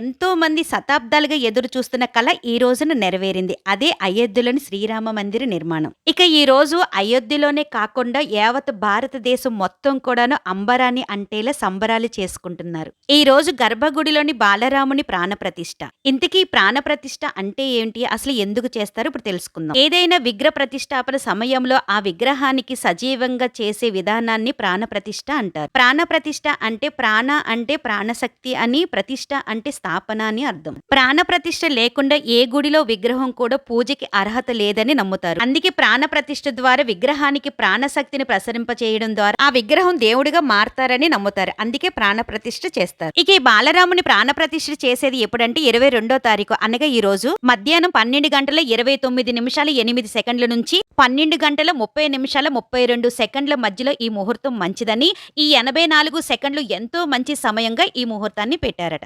ఎంతో మంది శతాబ్దాలుగా ఎదురు చూస్తున్న కల ఈ రోజున నెరవేరింది. అదే అయోధ్యలోని శ్రీరామ మందిర నిర్మాణం. ఇక ఈ రోజు అయోధ్యలోనే కాకుండా యావత్ భారతదేశం మొత్తం కూడాను అంబరాన్ని అంటేలా సంబరాలు చేసుకుంటున్నారు. ఈ రోజు గర్భగుడిలోని బాలరాముని ప్రాణప్రతిష్ఠ. ఇంతకీ ప్రాణప్రతిష్ఠ అంటే ఏంటి? అసలు ఎందుకు చేస్తారో ఇప్పుడు తెలుసుకుందాం. ఏదైనా విగ్రహ ప్రతిష్టాపన సమయంలో ఆ విగ్రహానికి సజీవంగా చేసే విధానాన్ని ప్రాణప్రతిష్ఠ అంటారు. ప్రాణప్రతిష్ఠ అంటే ప్రాణ అంటే ప్రాణశక్తి అని, ప్రతిష్ఠ అంటే స్థాపన అని అర్థం. ప్రాణప్రతిష్ఠ లేకుండా ఏ గుడిలో విగ్రహం కూడా పూజకి అర్హత లేదని నమ్ముతారు. అందుకే ప్రాణప్రతిష్ఠ ద్వారా విగ్రహానికి ప్రాణశక్తిని ప్రసరింపచేయడం ద్వారా ఆ విగ్రహం దేవుడిగా మారతారని నమ్ముతారు. అందుకే ప్రాణప్రతిష్ఠ చేస్తారు. ఇక ఈ బాలరాముని ప్రాణప్రతిష్ఠ చేసేది ఎప్పుడంటే 22వ తారీఖు అనగా ఈ రోజు మధ్యాహ్నం 12:29:08 నుంచి 12:30:32 మధ్యలో ఈ ముహూర్తం మంచిదని, ఈ 84 సెకండ్లు ఎంతో మంచి సమయంగా ఈ ముహూర్తాన్ని పెట్టారట.